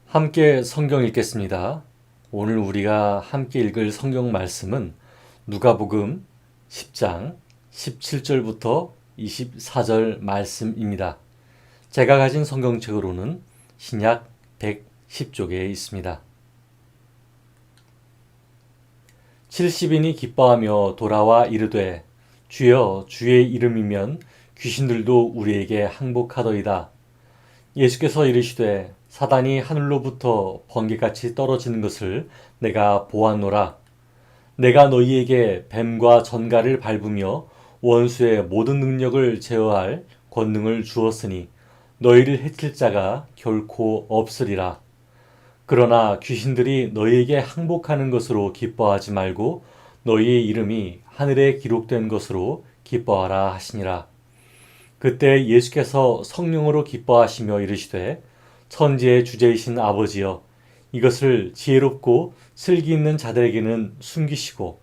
함께 성경 읽겠습니다. 오늘 우리가 함께 읽을 성경 말씀은 누가복음 10장 17절부터 24절 말씀입니다. 제가 가진 성경책으로는 신약 110쪽에 있습니다. 70인이 기뻐하며 돌아와 이르되 주여 주의 이름이면 귀신들도 우리에게 항복하더이다. 예수께서 이르시되 사단이 하늘로부터 번개같이 떨어지는 것을 내가 보았노라. 내가 너희에게 뱀과 전갈을 밟으며 원수의 모든 능력을 제어할 권능을 주었으니 너희를 해칠 자가 결코 없으리라. 그러나 귀신들이 너희에게 항복하는 것으로 기뻐하지 말고 너희의 이름이 하늘에 기록된 것으로 기뻐하라 하시니라. 그때 예수께서 성령으로 기뻐하시며 이르시되 천지의 주제이신 아버지여 이것을 지혜롭고 슬기 있는 자들에게는 숨기시고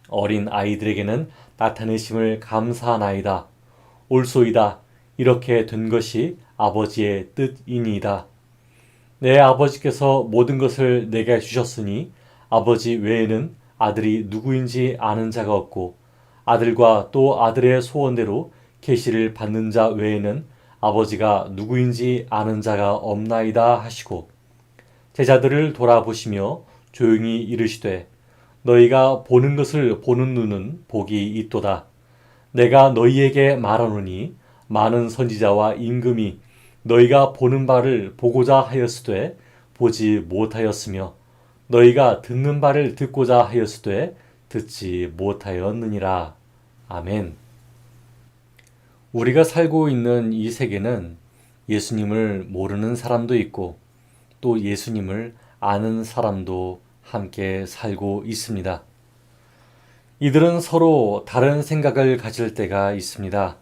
어린 아이들에게는 나타내심을 감사하나이다. 옳소이다. 이렇게 된 것이 아버지의 뜻이니이다. 내 아버지께서 모든 것을 내게 주셨으니 아버지 외에는 아들이 누구인지 아는 자가 없고 아들과 또 아들의 소원대로 계시를 받는 자 외에는 아버지가 누구인지 아는 자가 없나이다 하시고 제자들을 돌아보시며 조용히 이르시되 너희가 보는 것을 보는 눈은 복이 있도다. 내가 너희에게 말하노니 많은 선지자와 임금이 너희가 보는 바를 보고자 하였으되 보지 못하였으며 너희가 듣는 바를 듣고자 하였으되 듣지 못하였느니라. 아멘. 우리가 살고 있는 이 세계는 예수님을 모르는 사람도 있고 또 예수님을 아는 사람도 함께 살고 있습니다. 이들은 서로 다른 생각을 가질 때가 있습니다.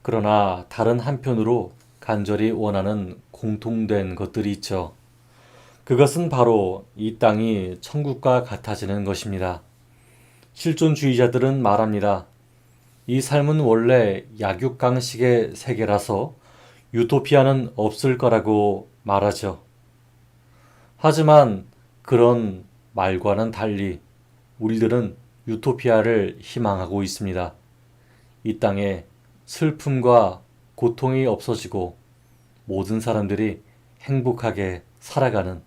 그러나 다른 한편으로 간절히 원하는 공통된 것들이 있죠. 그것은 바로 이 땅이 천국과 같아지는 것입니다. 실존주의자들은 말합니다. 이 삶은 원래 약육강식의 세계라서 유토피아는 없을 거라고 말하죠. 하지만 그런 말과는 달리 우리들은 유토피아를 희망하고 있습니다. 이 땅에 슬픔과 고통이 없어지고 모든 사람들이 행복하게 살아가는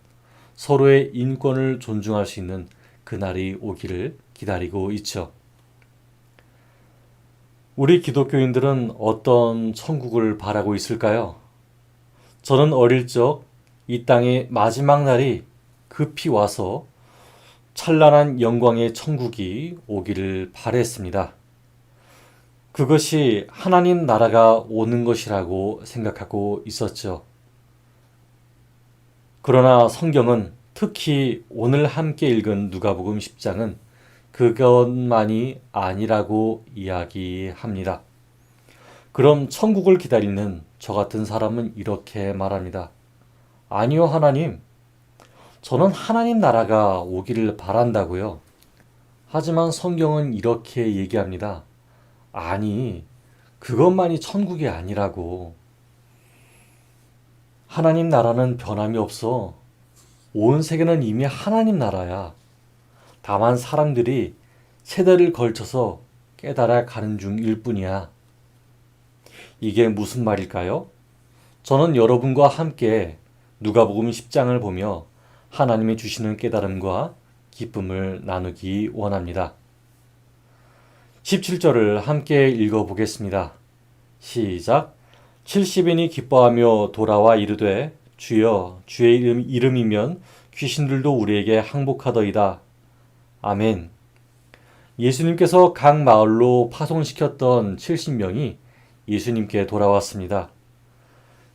서로의 인권을 존중할 수 있는 그날이 오기를 기다리고 있죠. 우리 기독교인들은 어떤 천국을 바라고 있을까요? 저는 어릴 적 이 땅의 마지막 날이 급히 와서 찬란한 영광의 천국이 오기를 바랬습니다. 그것이 하나님 나라가 오는 것이라고 생각하고 있었죠. 그러나 성경은 특히 오늘 함께 읽은 누가복음 10장은 그것만이 아니라고 이야기합니다. 그럼 천국을 기다리는 저 같은 사람은 이렇게 말합니다. 아니요, 하나님. 저는 하나님 나라가 오기를 바란다고요. 하지만 성경은 이렇게 얘기합니다. 아니, 그것만이 천국이 아니라고. 하나님 나라는 변함이 없어. 온 세계는 이미 하나님 나라야. 다만 사람들이 세대를 걸쳐서 깨달아 가는 중일 뿐이야. 이게 무슨 말일까요? 저는 여러분과 함께 누가복음 10장을 보며 하나님이 주시는 깨달음과 기쁨을 나누기 원합니다. 17절을 함께 읽어보겠습니다. 시작. 70인이 기뻐하며 돌아와 이르되 주여 주의 이름이면 귀신들도 우리에게 항복하더이다. 아멘. 예수님께서 각 마을로 파송시켰던 70명이 예수님께 돌아왔습니다.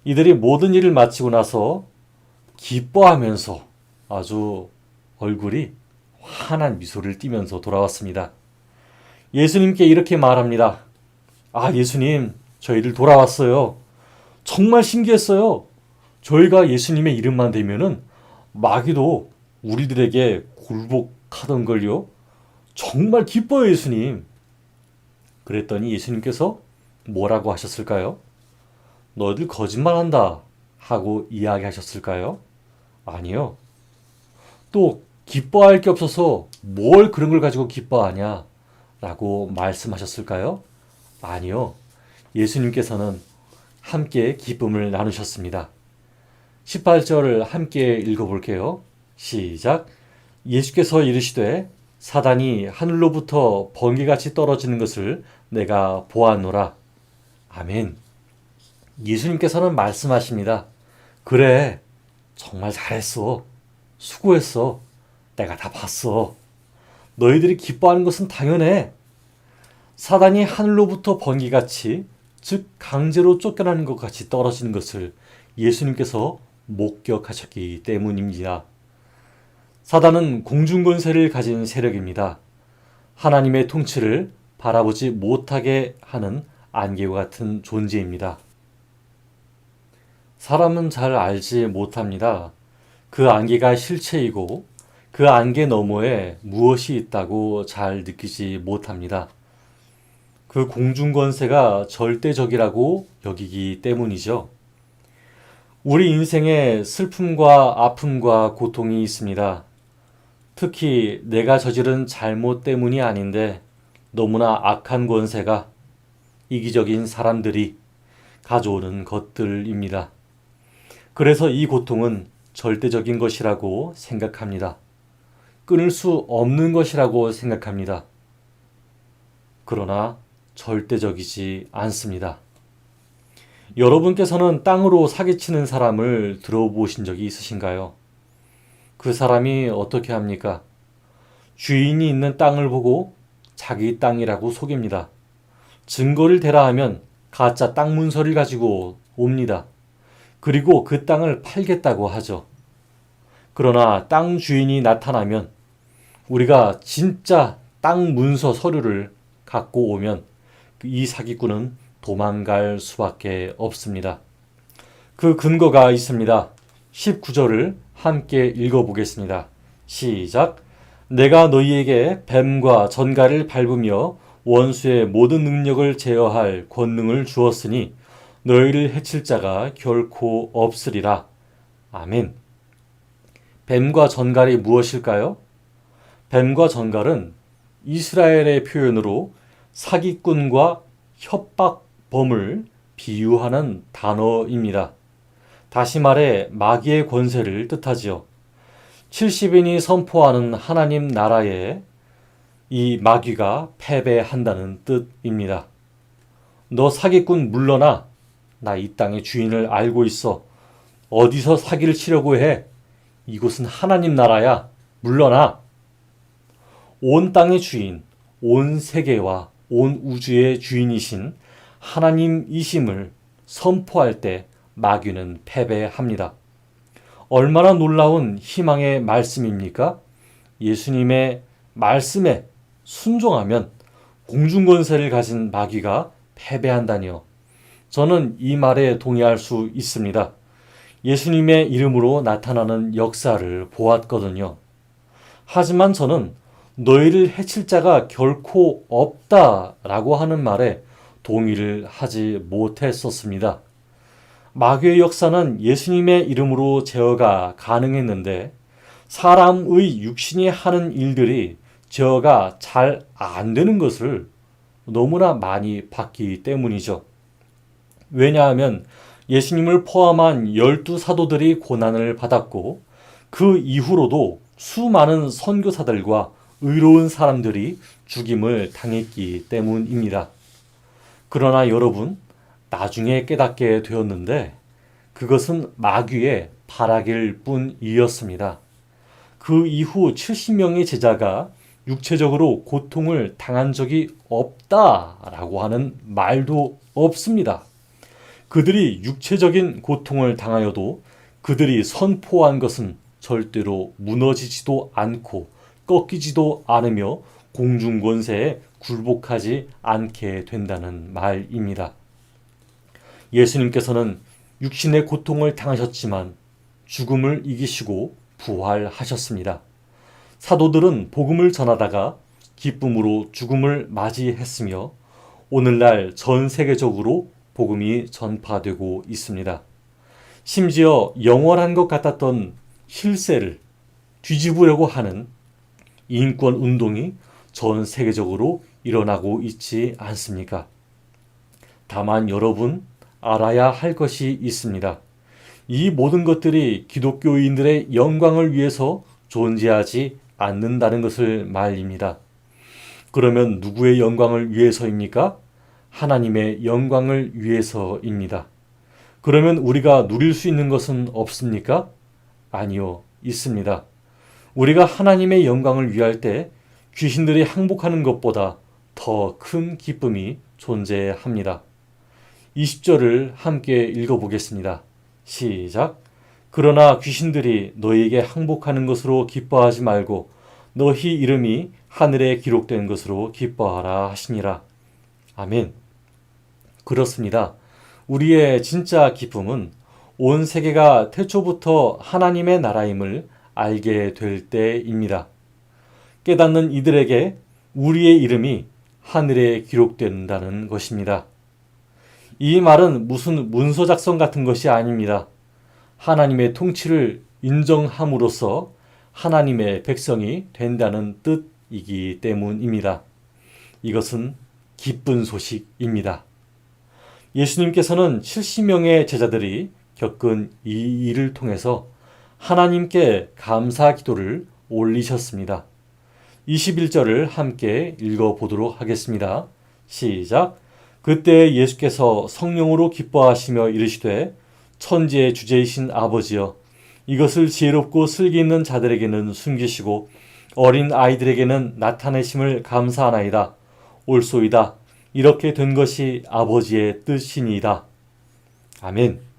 이들이 모든 일을 마치고 나서 기뻐하면서 아주 얼굴이 환한 미소를 띠면서 돌아왔습니다. 예수님께 이렇게 말합니다. 아, 예수님, 저희들 돌아왔어요. 정말 신기했어요. 저희가 예수님의 이름만 대면은 마귀도 우리들에게 굴복하던걸요. 정말 기뻐요, 예수님. 그랬더니 예수님께서 뭐라고 하셨을까요? 너희들 거짓말한다 하고 이야기하셨을까요? 아니요. 또 기뻐할 게 없어서 뭘 그런 걸 가지고 기뻐하냐? 라고 말씀하셨을까요? 아니요. 예수님께서는 함께 기쁨을 나누셨습니다. 18절을 함께 읽어볼게요. 시작. 예수께서 이르시되 사단이 하늘로부터 번개같이 떨어지는 것을 내가 보았노라. 아멘. 예수님께서는 말씀하십니다. 그래, 정말 잘했어. 수고했어. 내가 다 봤어. 너희들이 기뻐하는 것은 당연해. 사단이 하늘로부터 번개같이, 즉 강제로 쫓겨나는 것 같이 떨어지는 것을 예수님께서 목격하셨기 때문입니다. 사단은 공중권세를 가진 세력입니다. 하나님의 통치를 바라보지 못하게 하는 안개와 같은 존재입니다. 사람은 잘 알지 못합니다. 그 안개가 실체이고 그 안개 너머에 무엇이 있다고 잘 느끼지 못합니다. 그 공중권세가 절대적이라고 여기기 때문이죠. 우리 인생에 슬픔과 아픔과 고통이 있습니다. 특히 내가 저지른 잘못 때문이 아닌데 너무나 악한 권세가, 이기적인 사람들이 가져오는 것들입니다. 그래서 이 고통은 절대적인 것이라고 생각합니다. 끊을 수 없는 것이라고 생각합니다. 그러나 절대적이지 않습니다. 여러분께서는 땅으로 사기치는 사람을 들어보신 적이 있으신가요? 그 사람이 어떻게 합니까? 주인이 있는 땅을 보고 자기 땅이라고 속입니다. 증거를 대라 하면 가짜 땅 문서를 가지고 옵니다. 그리고 그 땅을 팔겠다고 하죠. 그러나 땅 주인이 나타나면 우리가 진짜 땅 문서 서류를 갖고 오면 이 사기꾼은 도망갈 수밖에 없습니다. 그 근거가 있습니다. 19절을 함께 읽어보겠습니다. 시작. 내가 너희에게 뱀과 전갈을 밟으며 원수의 모든 능력을 제어할 권능을 주었으니 너희를 해칠 자가 결코 없으리라. 아멘. 뱀과 전갈이 무엇일까요? 뱀과 전갈은 이스라엘의 표현으로 사기꾼과 협박범을 비유하는 단어입니다. 다시 말해 마귀의 권세를 뜻하지요. 70인이 선포하는 하나님 나라에 이 마귀가 패배한다는 뜻입니다. 너 사기꾼 물러나. 나 이 땅의 주인을 알고 있어. 어디서 사기를 치려고 해? 이곳은 하나님 나라야. 물러나. 온 땅의 주인, 온 세계와 온 우주의 주인이신 하나님이심을 선포할 때 마귀는 패배합니다. 얼마나 놀라운 희망의 말씀입니까? 예수님의 말씀에 순종하면 공중권세를 가진 마귀가 패배한다니요. 저는 이 말에 동의할 수 있습니다. 예수님의 이름으로 나타나는 역사를 보았거든요. 하지만 저는 너희를 해칠 자가 결코 없다라고 하는 말에 동의를 하지 못했었습니다. 마귀의 역사는 예수님의 이름으로 제어가 가능했는데 사람의 육신이 하는 일들이 제어가 잘 안 되는 것을 너무나 많이 봤기 때문이죠. 왜냐하면 예수님을 포함한 12사도들이 고난을 받았고 그 이후로도 수많은 선교사들과 의로운 사람들이 죽임을 당했기 때문입니다. 그러나 여러분, 나중에 깨닫게 되었는데 그것은 마귀의 발악일 뿐이었습니다. 그 이후 70명의 제자가 육체적으로 고통을 당한 적이 없다라고 하는 말도 없습니다. 그들이 육체적인 고통을 당하여도 그들이 선포한 것은 절대로 무너지지도 않고 꺾이지도 않으며 공중권세에 굴복하지 않게 된다는 말입니다. 예수님께서는 육신의 고통을 당하셨지만 죽음을 이기시고 부활하셨습니다. 사도들은 복음을 전하다가 기쁨으로 죽음을 맞이했으며 오늘날 전 세계적으로 복음이 전파되고 있습니다. 심지어 영원한 것 같았던 실세를 뒤집으려고 하는 인권 운동이 전 세계적으로 일어나고 있지 않습니까? 다만 여러분 알아야 할 것이 있습니다. 이 모든 것들이 기독교인들의 영광을 위해서 존재하지 않는다는 것을 말입니다. 그러면 누구의 영광을 위해서입니까? 하나님의 영광을 위해서입니다. 그러면 우리가 누릴 수 있는 것은 없습니까? 아니요, 있습니다. 우리가 하나님의 영광을 위할 때 귀신들이 항복하는 것보다 더 큰 기쁨이 존재합니다. 20절을 함께 읽어보겠습니다. 시작. 그러나 귀신들이 너희에게 항복하는 것으로 기뻐하지 말고 너희 이름이 하늘에 기록된 것으로 기뻐하라 하시니라. 아멘. 그렇습니다. 우리의 진짜 기쁨은 온 세계가 태초부터 하나님의 나라임을 알게 될 때입니다. 깨닫는 이들에게 우리의 이름이 하늘에 기록된다는 것입니다. 이 말은 무슨 문서 작성 같은 것이 아닙니다. 하나님의 통치를 인정함으로써 하나님의 백성이 된다는 뜻이기 때문입니다. 이것은 기쁜 소식입니다. 예수님께서는 70명의 제자들이 겪은 이 일을 통해서 하나님께 감사 기도를 올리셨습니다. 21절을 함께 읽어보도록 하겠습니다. 시작. 그때 예수께서 성령으로 기뻐하시며 이르시되 천지의 주제이신 아버지여 이것을 지혜롭고 슬기 있는 자들에게는 숨기시고 어린 아이들에게는 나타내심을 감사하나이다. 옳소이다. 이렇게 된 것이 아버지의 뜻이니이다. 아멘.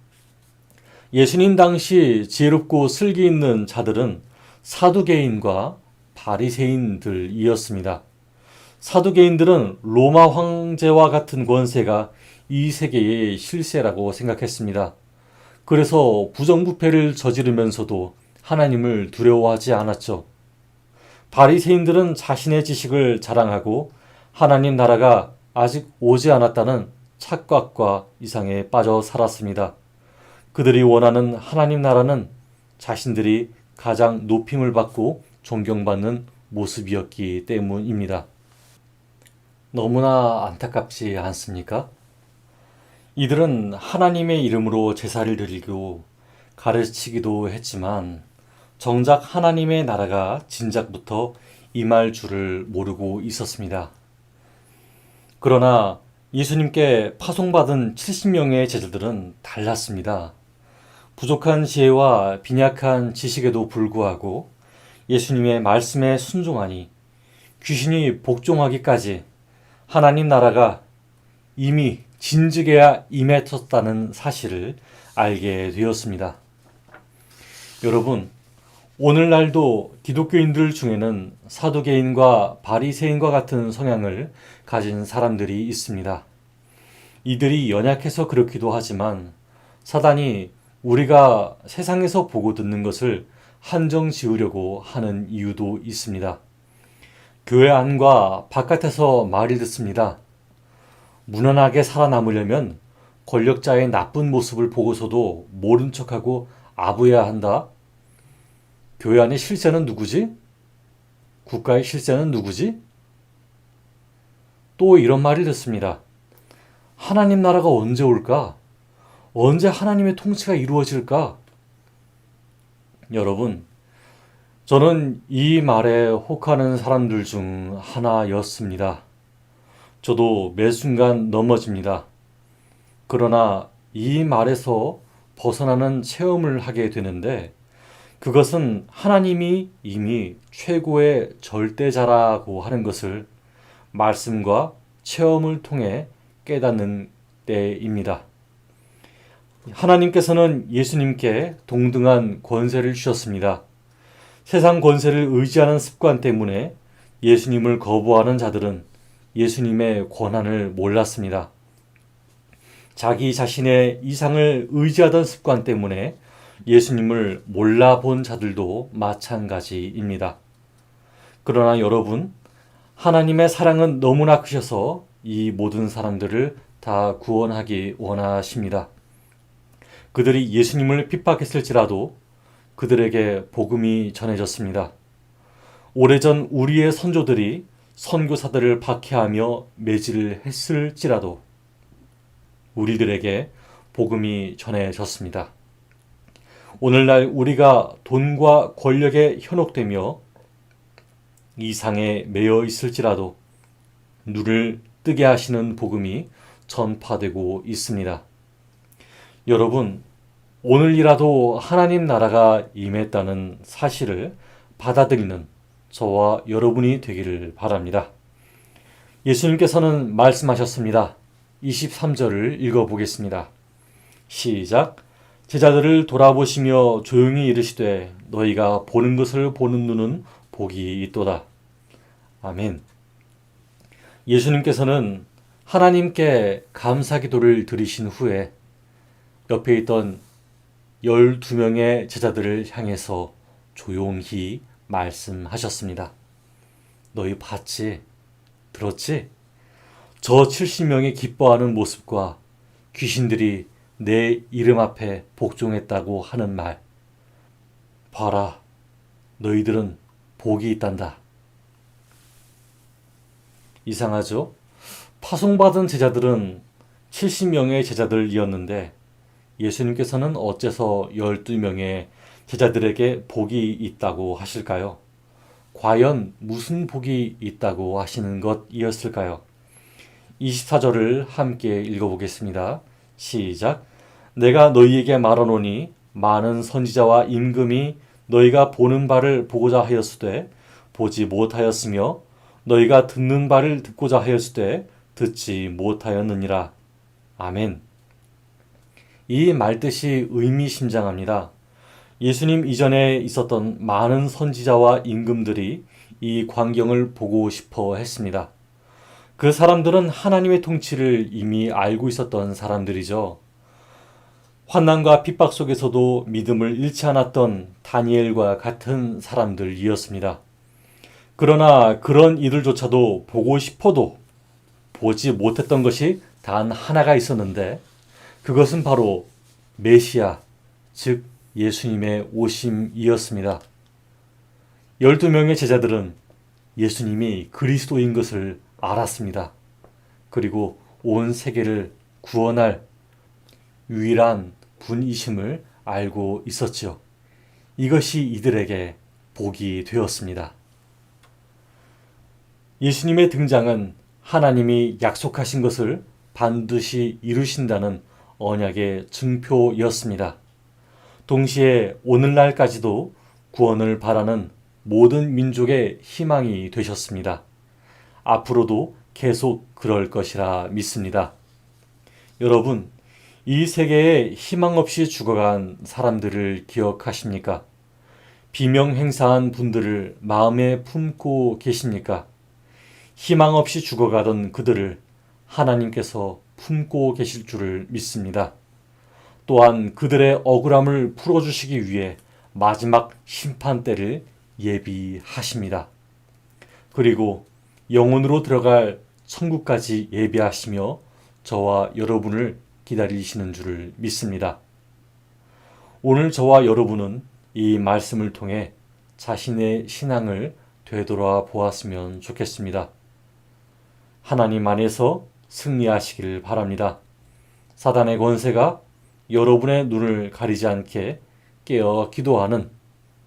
예수님 당시 지혜롭고 슬기 있는 자들은 사두개인과 바리새인들이었습니다. 사두개인들은 로마 황제와 같은 권세가 이 세계의 실세라고 생각했습니다. 그래서 부정부패를 저지르면서도 하나님을 두려워하지 않았죠. 바리새인들은 자신의 지식을 자랑하고 하나님 나라가 아직 오지 않았다는 착각과 이상에 빠져 살았습니다. 그들이 원하는 하나님 나라는 자신들이 가장 높임을 받고 존경받는 모습이었기 때문입니다. 너무나 안타깝지 않습니까? 이들은 하나님의 이름으로 제사를 드리고 가르치기도 했지만 정작 하나님의 나라가 진작부터 임할 줄을 모르고 있었습니다. 그러나 예수님께 파송받은 70명의 제자들은 달랐습니다. 부족한 지혜와 빈약한 지식에도 불구하고 예수님의 말씀에 순종하니 귀신이 복종하기까지 하나님 나라가 이미 진즉에야 임했었다는 사실을 알게 되었습니다. 여러분, 오늘날도 기독교인들 중에는 사두개인과 바리새인과 같은 성향을 가진 사람들이 있습니다. 이들이 연약해서 그렇기도 하지만 사단이 우리가 세상에서 보고 듣는 것을 한정 지으려고 하는 이유도 있습니다. 교회 안과 바깥에서 말이 듣습니다. 무난하게 살아남으려면 권력자의 나쁜 모습을 보고서도 모른 척하고 아부해야 한다. 교회 안의 실세는 누구지? 국가의 실세는 누구지? 또 이런 말이 듣습니다. 하나님 나라가 언제 올까? 언제 하나님의 통치가 이루어질까? 여러분, 저는 이 말에 혹하는 사람들 중 하나였습니다. 저도 매 순간 넘어집니다. 그러나 이 말에서 벗어나는 체험을 하게 되는데 그것은 하나님이 이미 최고의 절대자라고 하는 것을 말씀과 체험을 통해 깨닫는 때입니다. 하나님께서는 예수님께 동등한 권세를 주셨습니다. 세상 권세를 의지하는 습관 때문에 예수님을 거부하는 자들은 예수님의 권한을 몰랐습니다. 자기 자신의 이상을 의지하던 습관 때문에 예수님을 몰라본 자들도 마찬가지입니다. 그러나 여러분, 하나님의 사랑은 너무나 크셔서 이 모든 사람들을 다 구원하기 원하십니다. 그들이 예수님을 핍박했을지라도 그들에게 복음이 전해졌습니다. 오래전 우리의 선조들이 선교사들을 박해하며 매질을 했을지라도 우리들에게 복음이 전해졌습니다. 오늘날 우리가 돈과 권력에 현혹되며 이상에 매여 있을지라도 눈을 뜨게 하시는 복음이 전파되고 있습니다. 여러분, 오늘이라도 하나님 나라가 임했다는 사실을 받아들이는 저와 여러분이 되기를 바랍니다. 예수님께서는 말씀하셨습니다. 23절을 읽어보겠습니다. 시작. 제자들을 돌아보시며 조용히 이르시되 너희가 보는 것을 보는 눈은 복이 있도다. 아멘. 예수님께서는 하나님께 감사기도를 드리신 후에 옆에 있던 12명의 제자들을 향해서 조용히 말씀하셨습니다. 너희 봤지? 들었지? 저 70명이 기뻐하는 모습과 귀신들이 내 이름 앞에 복종했다고 하는 말. 봐라, 너희들은 복이 있단다. 이상하죠? 파송받은 제자들은 70명의 제자들이었는데 예수님께서는 어째서 12명의 제자들에게 복이 있다고 하실까요? 과연 무슨 복이 있다고 하시는 것이었을까요? 24절을 함께 읽어보겠습니다. 시작. 내가 너희에게 말하노니 많은 선지자와 임금이 너희가 보는 바를 보고자 하였으되 보지 못하였으며 너희가 듣는 바를 듣고자 하였으되 듣지 못하였느니라. 아멘. 이 말뜻이 의미심장합니다. 예수님 이전에 있었던 많은 선지자와 임금들이 이 광경을 보고 싶어 했습니다. 그 사람들은 하나님의 통치를 이미 알고 있었던 사람들이죠. 환난과 핍박 속에서도 믿음을 잃지 않았던 다니엘과 같은 사람들이었습니다. 그러나 그런 이들조차도 보고 싶어도 보지 못했던 것이 단 하나가 있었는데 그것은 바로 메시아, 즉 예수님의 오심이었습니다. 12명의 제자들은 예수님이 그리스도인 것을 알았습니다. 그리고 온 세계를 구원할 유일한 분이심을 알고 있었지요. 이것이 이들에게 복이 되었습니다. 예수님의 등장은 하나님이 약속하신 것을 반드시 이루신다는 언약의 증표였습니다. 동시에 오늘날까지도 구원을 바라는 모든 민족의 희망이 되셨습니다. 앞으로도 계속 그럴 것이라 믿습니다. 여러분, 이 세계에 희망 없이 죽어간 사람들을 기억하십니까? 비명행사한 분들을 마음에 품고 계십니까? 희망 없이 죽어가던 그들을 하나님께서 품고 계실 줄을 믿습니다. 또한 그들의 억울함을 풀어주시기 위해 마지막 심판 때를 예비하십니다. 그리고 영혼으로 들어갈 천국까지 예비하시며 저와 여러분을 기다리시는 줄을 믿습니다. 오늘 저와 여러분은 이 말씀을 통해 자신의 신앙을 되돌아 보았으면 좋겠습니다. 하나님 안에서 승리하시길 바랍니다. 사단의 권세가 여러분의 눈을 가리지 않게 깨어 기도하는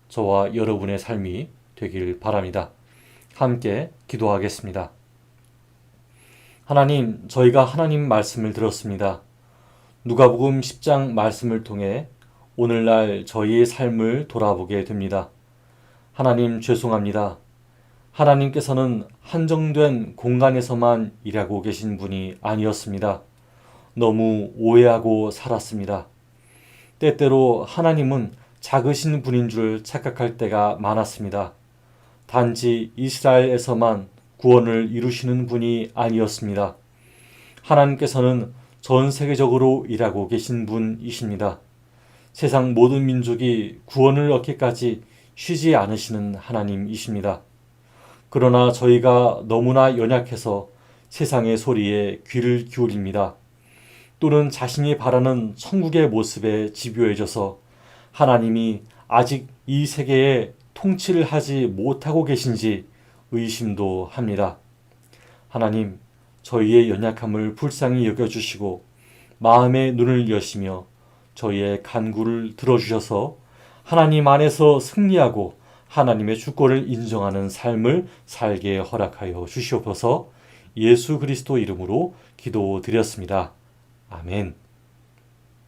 저와 여러분의 삶이 되길 바랍니다. 함께 기도하겠습니다. 하나님, 저희가 하나님 말씀을 들었습니다. 누가복음 10장 말씀을 통해 오늘날 저희의 삶을 돌아보게 됩니다. 하나님, 죄송합니다. 하나님께서는 한정된 공간에서만 일하고 계신 분이 아니었습니다. 너무 오해하고 살았습니다. 때때로 하나님은 작으신 분인 줄 착각할 때가 많았습니다. 단지 이스라엘에서만 구원을 이루시는 분이 아니었습니다. 하나님께서는 전 세계적으로 일하고 계신 분이십니다. 세상 모든 민족이 구원을 얻기까지 쉬지 않으시는 하나님이십니다. 그러나 저희가 너무나 연약해서 세상의 소리에 귀를 기울입니다. 또는 자신이 바라는 천국의 모습에 집요해져서 하나님이 아직 이 세계에 통치를 하지 못하고 계신지 의심도 합니다. 하나님, 저희의 연약함을 불쌍히 여겨주시고 마음의 눈을 여시며 저희의 간구를 들어주셔서 하나님 안에서 승리하고 하나님의 주권을 인정하는 삶을 살게 허락하여 주시옵소서. 예수 그리스도 이름으로 기도드렸습니다. 아멘.